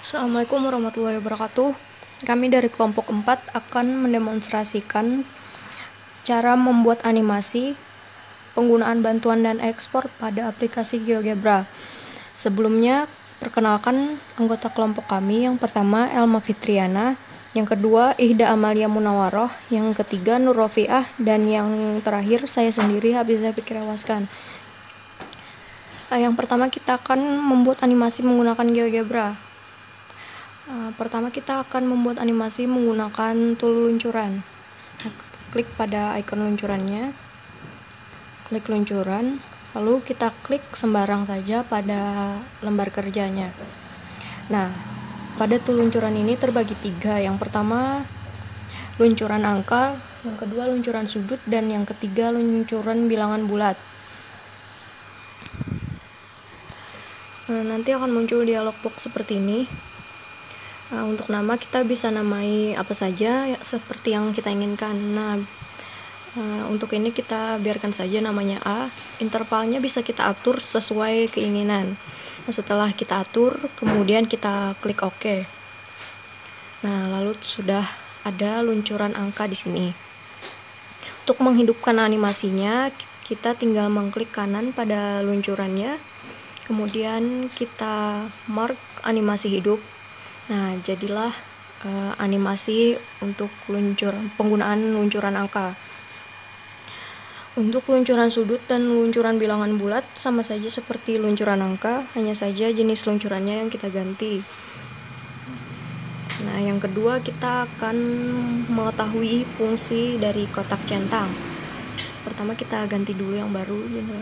Assalamualaikum warahmatullahi wabarakatuh. Kami dari kelompok 4 akan mendemonstrasikan cara membuat animasi, penggunaan bantuan dan ekspor pada aplikasi GeoGebra. Sebelumnya, perkenalkan anggota kelompok kami. Yang pertama, Elma Fitriana. Yang kedua, Ihda Amalia Munawaroh. Yang ketiga, Nur Rofiah. Dan yang terakhir, saya sendiri, Habizah Fikriawaskan. Yang pertama, kita akan membuat animasi menggunakan GeoGebra. Pertama kita akan membuat animasi menggunakan tool luncuran. Klik pada icon luncurannya, klik luncuran, lalu kita klik sembarang saja pada lembar kerjanya. Nah, pada tool luncuran ini terbagi 3. Yang pertama luncuran angka, yang kedua luncuran sudut, dan yang ketiga luncuran bilangan bulat. Nanti akan muncul dialog box seperti ini. Untuk nama kita bisa namai apa saja seperti yang kita inginkan. Untuk ini kita biarkan saja namanya A. Intervalnya bisa kita atur sesuai keinginan. Setelah kita atur, kemudian kita klik OK. Lalu sudah ada luncuran angka di sini. Untuk menghidupkan animasinya, kita tinggal mengklik kanan pada luncurannya. Kemudian kita mark animasi hidup. Jadilah animasi untuk penggunaan luncuran angka. Untuk luncuran sudut dan luncuran bilangan bulat sama saja seperti luncuran angka, hanya saja jenis luncurannya yang kita ganti. Yang kedua kita akan mengetahui fungsi dari kotak centang. Pertama kita ganti dulu yang baru gitu.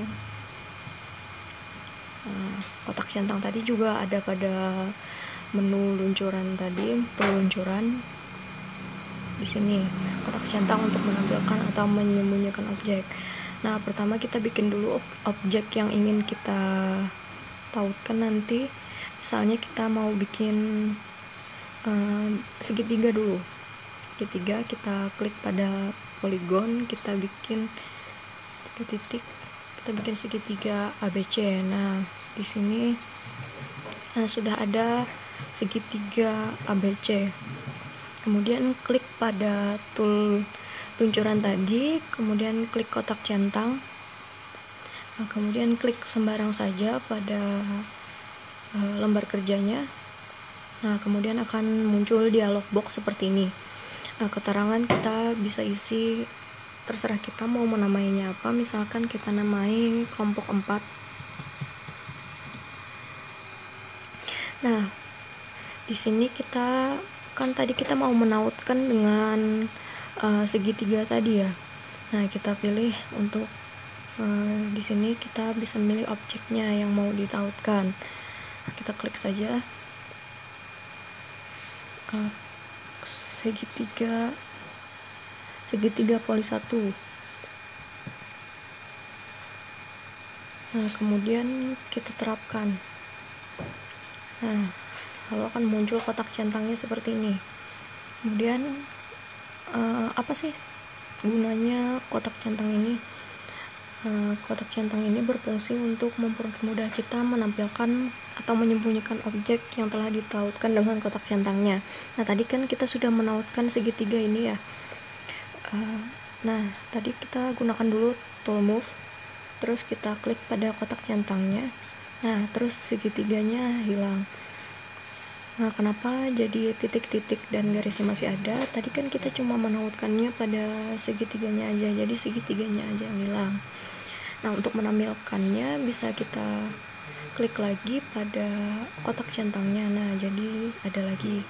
Kotak centang tadi juga ada pada menu luncuran tadi, luncuran di sini kotak centang untuk menampilkan atau menyembunyikan objek. Pertama kita bikin dulu objek yang ingin kita tautkan nanti. Misalnya kita mau bikin segitiga dulu. Segitiga kita klik pada poligon, kita bikin 3 titik, kita bikin segitiga ABC. Di sini sudah ada segitiga ABC. Kemudian klik pada tool luncuran tadi, kemudian klik kotak centang, kemudian klik sembarang saja pada lembar kerjanya. Kemudian akan muncul dialog box seperti ini. Keterangan kita bisa isi, terserah kita mau menamainya apa. Misalkan kita namai kelompok 4. Di sini kita tadi kita mau menautkan dengan segitiga tadi ya. Kita pilih untuk di sini kita bisa memilih objeknya yang mau ditautkan. Kita klik saja segitiga poli 1. Kemudian kita terapkan. Lalu akan muncul kotak centangnya seperti ini. Kemudian apa sih gunanya kotak centang ini? Kotak centang ini berfungsi untuk mempermudah kita menampilkan atau menyembunyikan objek yang telah ditautkan dengan kotak centangnya. Tadi kan kita sudah menautkan segitiga ini ya. Tadi kita gunakan dulu tool move, terus kita klik pada kotak centangnya. Terus segitiganya hilang. Kenapa jadi titik-titik dan garisnya masih ada? Tadi kan kita cuma menautkannya pada segitiganya aja, jadi segitiganya aja yang hilang. Untuk menampilkannya bisa kita klik lagi pada kotak centangnya. Jadi ada lagi.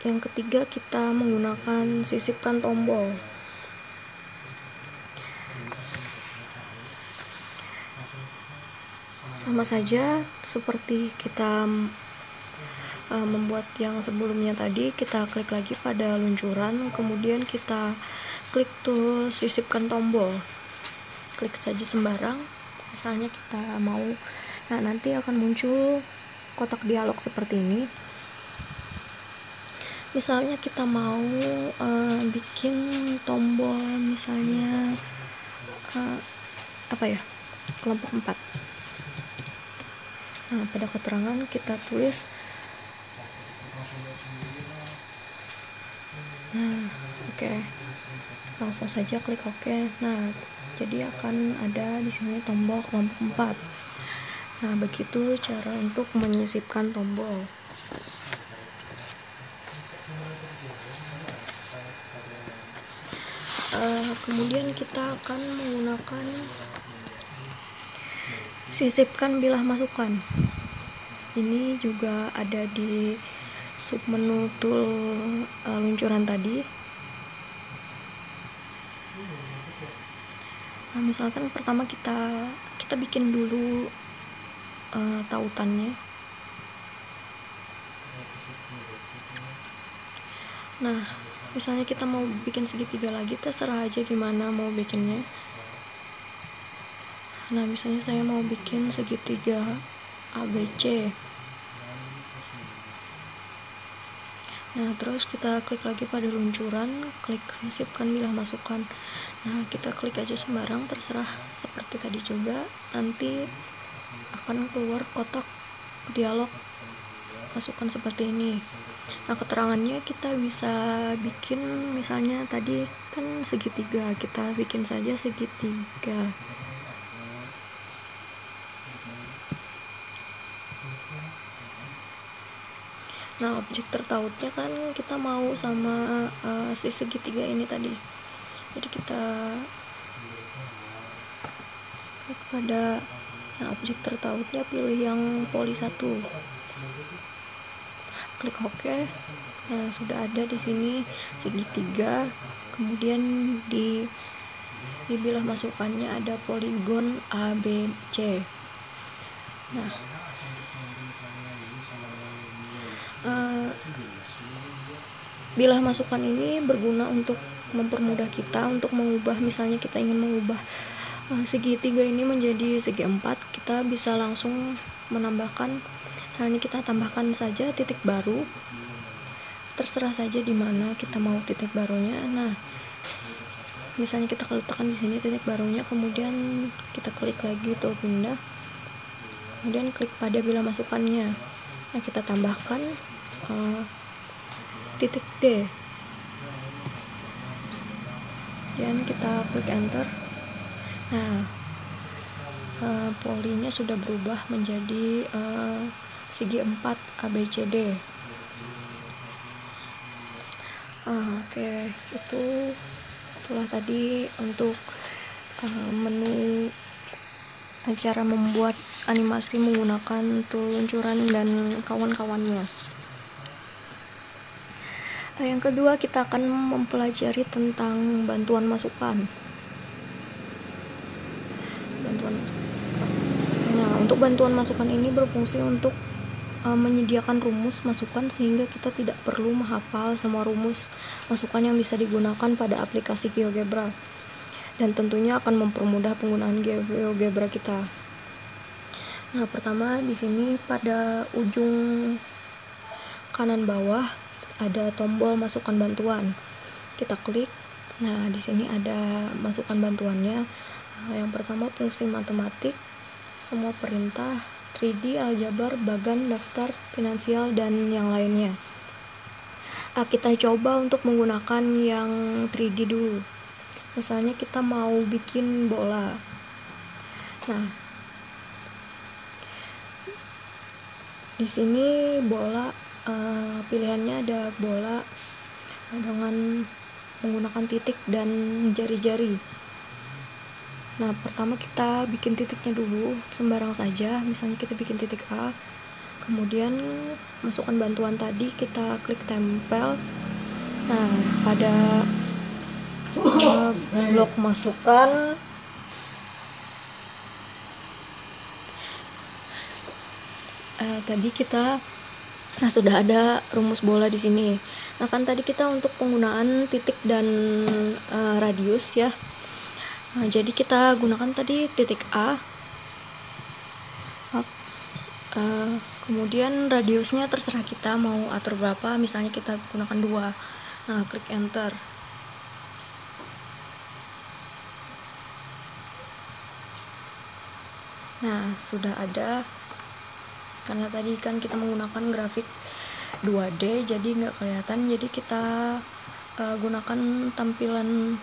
Yang ketiga kita menggunakan sisipkan tombol. Sama saja seperti kita membuat yang sebelumnya tadi, kita klik lagi pada luncuran, kemudian kita klik tool sisipkan tombol. Klik saja sembarang, misalnya kita mau. Nanti akan muncul kotak dialog seperti ini. Misalnya kita mau bikin tombol misalnya kelompok 4. Nah, pada keterangan kita tulis, oke. Langsung saja klik OK. Nah, jadi akan ada di sini tombol kelompok 4. Nah, begitu cara untuk menyisipkan tombol. Kemudian kita akan menggunakan sisipkan bilah masukan. Ini juga ada di submenu tool luncuran tadi. Nah, misalkan pertama kita bikin dulu tautannya. Nah, misalnya kita mau bikin segitiga lagi, terserah aja gimana mau bikinnya. Nah, misalnya saya mau bikin segitiga ABC. Nah, terus kita klik lagi pada luncuran, klik sisipkan bilah masukan. Nah, kita klik aja sembarang, terserah seperti tadi juga. Nanti akan keluar kotak dialog masukan seperti ini. Nah, keterangannya kita bisa bikin, misalnya tadi kan segitiga, kita bikin saja segitiga. Nah, objek tertautnya kan kita mau sama si segitiga ini tadi. Jadi kita klik pada objek tertautnya, pilih yang poli 1. Klik OK. Nah, sudah ada di sini segitiga. Kemudian di bilah masukannya ada poligon ABC. Nah, bilah masukan ini berguna untuk mempermudah kita untuk mengubah, misalnya kita ingin mengubah segitiga ini menjadi segi 4, kita bisa langsung menambahkan, misalnya kita tambahkan saja titik baru, terserah saja di mana kita mau titik barunya. Nah, misalnya kita letakkan di sini titik barunya, kemudian kita klik lagi tool pindah, kemudian klik pada bilah masukannya. Nah, kita tambahkan titik D, dan kita klik enter. Nah, polinya sudah berubah menjadi segi 4 ABCD. Oke, itulah tadi untuk menu cara membuat animasi menggunakan tool luncuran dan kawan-kawannya. Yang kedua, kita akan mempelajari tentang bantuan masukan. Nah, untuk bantuan masukan ini berfungsi untuk menyediakan rumus masukan sehingga kita tidak perlu menghafal semua rumus masukan yang bisa digunakan pada aplikasi GeoGebra, dan tentunya akan mempermudah penggunaan GeoGebra kita. Nah, pertama di sini pada ujung kanan bawah ada tombol masukkan bantuan. Kita klik. Nah, di sini ada masukkan bantuannya. Yang pertama fungsi matematik, semua perintah, 3D, aljabar, bagan, daftar, finansial, dan yang lainnya. Kita coba untuk menggunakan yang 3D dulu. Misalnya kita mau bikin bola. Nah, di sini bola, pilihannya ada bola dengan menggunakan titik dan jari-jari. Nah, pertama kita bikin titiknya dulu sembarang saja, misalnya kita bikin titik A, kemudian masukkan bantuan tadi, kita klik tempel. Nah, pada blok masukan tadi kita sudah ada rumus bola di sini. Nah, kan tadi kita untuk penggunaan titik dan radius ya. Nah, jadi kita gunakan tadi titik A. Kemudian radiusnya terserah kita mau atur berapa, misalnya kita gunakan 2. Nah, klik enter. Nah, sudah ada, karena tadi kan kita menggunakan grafik 2D jadi nggak kelihatan, jadi kita gunakan tampilan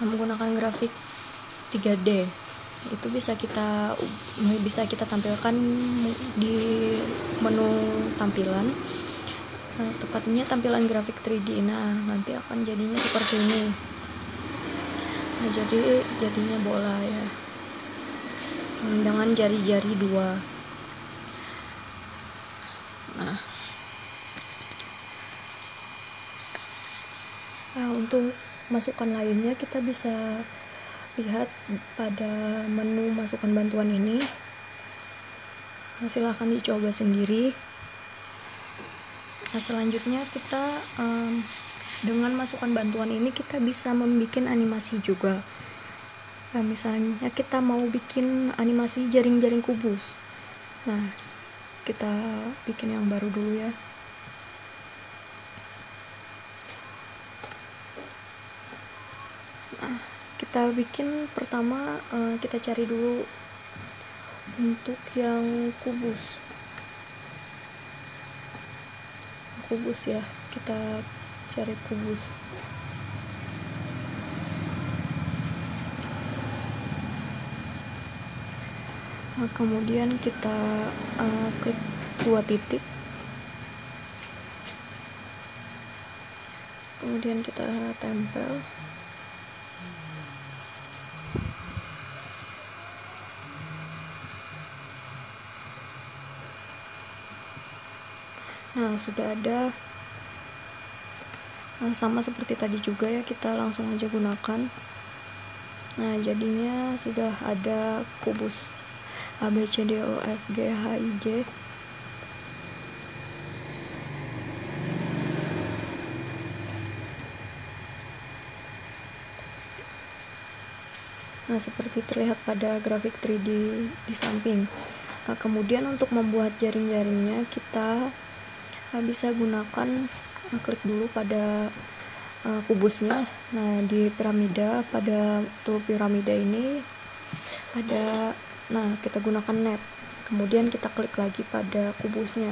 menggunakan grafik 3D. Itu bisa kita tampilkan di menu tampilan, tepatnya tampilan grafik 3D. Nah, nanti akan jadinya seperti ini. Nah, jadinya bola ya, dengan jari-jari 2. Nah, untuk masukan lainnya kita bisa lihat pada menu masukan bantuan ini. Nah, silahkan dicoba sendiri. Nah, selanjutnya kita dengan masukan bantuan ini kita bisa membuat animasi juga. Nah, misalnya kita mau bikin animasi jaring-jaring kubus. Nah, kita bikin yang baru dulu ya. Nah, kita bikin pertama, kita cari dulu untuk yang kubus ya, kita cari kubus. Nah, kemudian kita klik 2 titik, kemudian kita tempel. Nah, sudah ada. Nah, sama seperti tadi juga ya, kita langsung aja gunakan. Nah, jadinya sudah ada kubus A, B, C, D, O, F, G, H, I, J. Nah, seperti terlihat pada grafik 3D di samping. Nah, kemudian untuk membuat jaring-jaringnya kita bisa gunakan, klik dulu pada kubusnya. Nah, di piramida, pada tool piramida ini ada, nah kita gunakan net, kemudian kita klik lagi pada kubusnya.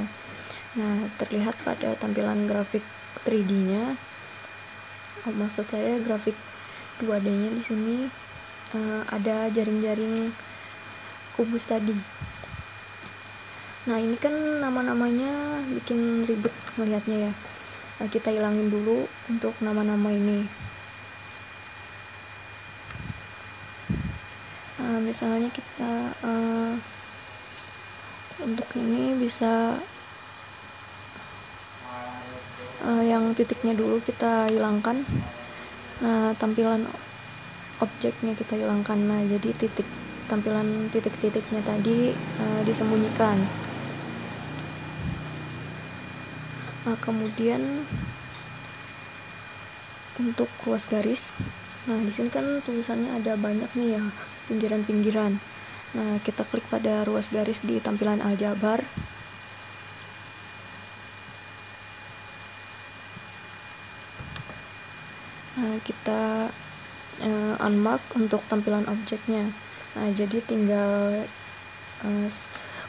Nah, terlihat pada tampilan grafik 3D nya, maksud saya grafik 2D nya di sini ada jaring-jaring kubus tadi. Nah, ini kan nama-namanya bikin ribet ngelihatnya ya. Nah, kita hilangin dulu untuk nama-nama ini. Nah, misalnya kita untuk ini bisa yang titiknya dulu kita hilangkan. Nah, tampilan objeknya kita hilangkan. Nah, jadi tampilan titik-titiknya tadi disembunyikan. Nah, kemudian untuk ruas garis, nah di sini kan tulisannya ada banyak nih ya, pinggiran-pinggiran. Nah, kita klik pada ruas garis di tampilan aljabar. Nah, kita unmark untuk tampilan objeknya. Nah, jadi tinggal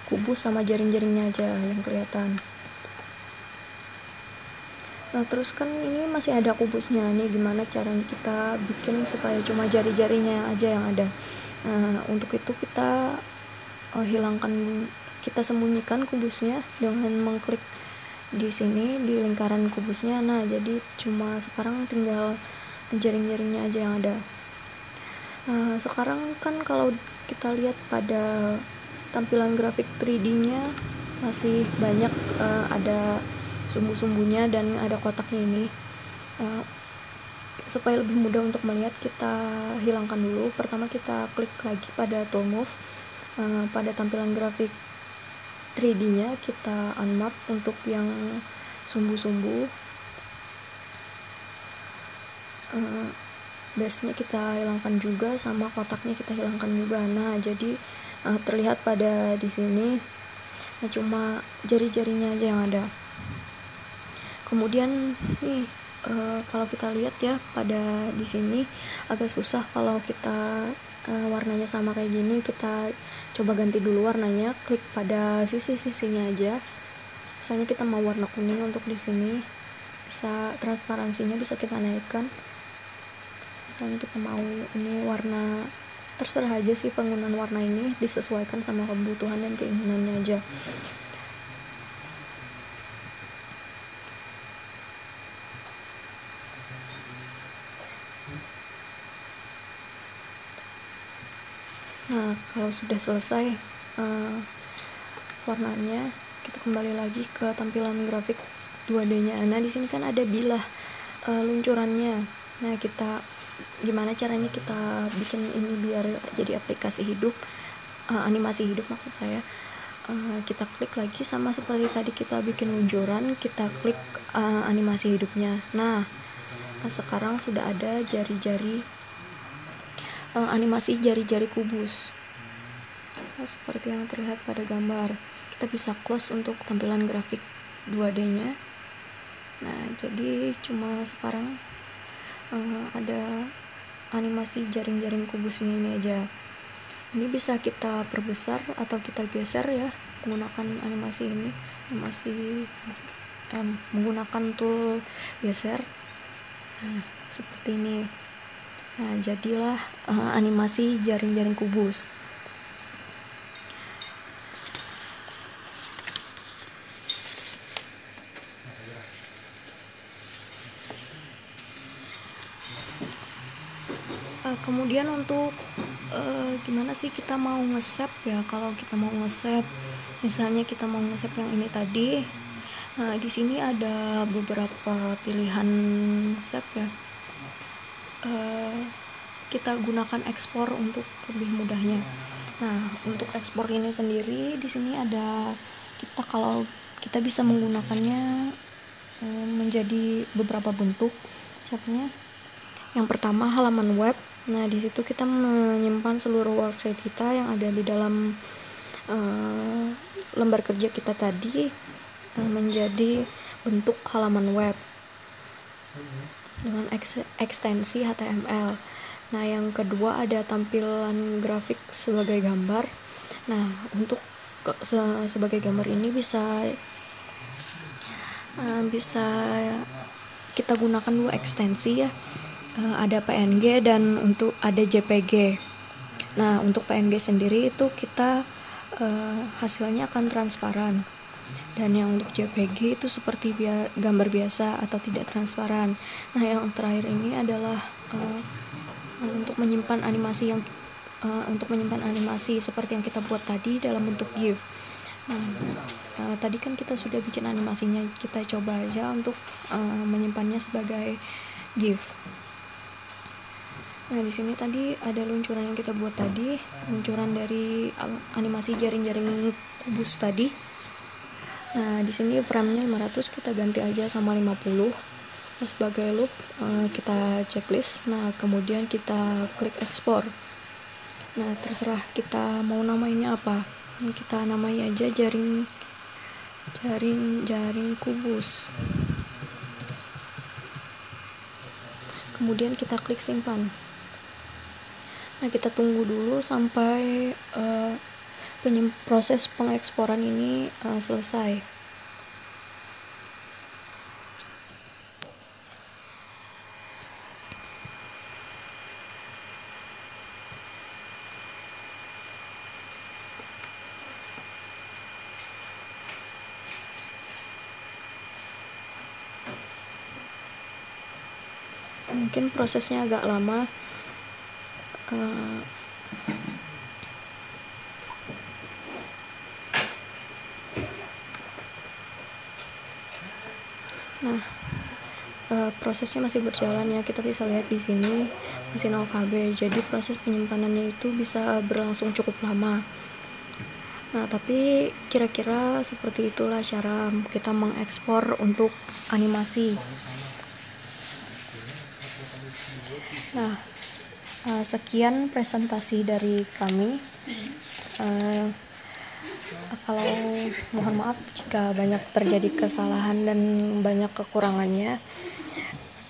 kubus sama jaring-jaringnya aja yang kelihatan. Nah, terus kan ini masih ada kubusnya nih, gimana caranya kita bikin supaya cuma jari-jarinya aja yang ada. Nah, untuk itu kita kita sembunyikan kubusnya dengan mengklik di sini di lingkaran kubusnya. Nah, jadi cuma sekarang tinggal jaring-jaringnya aja yang ada. Sekarang kan kalau kita lihat pada tampilan grafik 3D nya masih banyak ada sumbu-sumbunya dan ada kotaknya ini. Supaya lebih mudah untuk melihat, kita hilangkan dulu. Pertama kita klik lagi pada tool move, pada tampilan grafik 3D nya kita unmark untuk yang sumbu-sumbu. Base-nya kita hilangkan juga, sama kotaknya kita hilangkan juga. Nah, jadi terlihat pada di sini cuma jari-jarinya aja yang ada. Kemudian nih kalau kita lihat ya pada di sini agak susah kalau kita warnanya sama kayak gini. Kita coba ganti dulu warnanya, klik pada sisi-sisinya aja. Misalnya kita mau warna kuning untuk di sini, bisa transparansinya bisa kita naikkan. Misalnya kita mau ini warna, terserah aja sih penggunaan warna ini, disesuaikan sama kebutuhan dan keinginannya aja. Nah, kalau sudah selesai warnanya, kita kembali lagi ke tampilan grafik 2D-nya. Nah, di sini kan ada bilah luncurannya. Nah, kita gimana caranya kita bikin ini biar jadi aplikasi hidup, animasi hidup maksud saya. Kita klik lagi sama seperti tadi kita bikin luncuran, kita klik animasi hidupnya. Nah, sekarang sudah ada jari-jari, animasi jari-jari kubus, seperti yang terlihat pada gambar. Kita bisa close untuk tampilan grafik 2D-nya. Nah, jadi cuma sekarang ada animasi jaring-jaring kubus ini aja. Ini bisa kita perbesar atau kita geser ya menggunakan animasi ini, menggunakan tool geser. Nah, seperti ini. Nah, jadilah animasi jaring-jaring kubus. Kemudian untuk gimana sih kita mau nge-save ya? Kalau kita mau nge-save, misalnya kita mau nge-save yang ini tadi, di sini ada beberapa pilihan save ya. Kita gunakan ekspor untuk lebih mudahnya. Nah, untuk ekspor ini sendiri di sini ada, kalau kita bisa menggunakannya menjadi beberapa bentuk. Misalnya yang pertama halaman web. Nah, di situ kita menyimpan seluruh worksheet kita yang ada di dalam lembar kerja kita tadi menjadi bentuk halaman web dengan ekstensi HTML. Nah, yang kedua ada tampilan grafik sebagai gambar. Nah, untuk sebagai gambar ini bisa kita gunakan dua ekstensi ya. Ada PNG dan untuk ada JPG. Nah, untuk PNG sendiri itu kita hasilnya akan transparan, dan yang untuk JPG itu seperti gambar biasa atau tidak transparan. Nah, yang terakhir ini adalah untuk menyimpan animasi seperti yang kita buat tadi dalam bentuk GIF. Nah, tadi kan kita sudah bikin animasinya, kita coba aja untuk menyimpannya sebagai GIF. Nah, di sini tadi ada luncuran yang kita buat tadi, luncuran dari animasi jaring-jaring kubus tadi. Nah, di sini frame-nya 500, kita ganti aja sama 50. Nah, sebagai loop kita checklist. Nah, kemudian kita klik ekspor. Nah, terserah kita mau namanya apa. Kita namai aja jaring kubus. Kemudian kita klik simpan. Nah, kita tunggu dulu sampai proses pengeksporan ini selesai. Mungkin prosesnya agak lama. Prosesnya masih berjalan ya, kita bisa lihat di sini masih 0 KB. Jadi proses penyimpanannya itu bisa berlangsung cukup lama. Nah, tapi kira-kira seperti itulah cara kita mengekspor untuk animasi. Nah, sekian presentasi dari kami. Kalau mohon maaf jika banyak terjadi kesalahan dan banyak kekurangannya.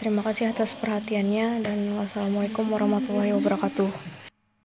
Terima kasih atas perhatiannya dan wassalamualaikum warahmatullahi wabarakatuh.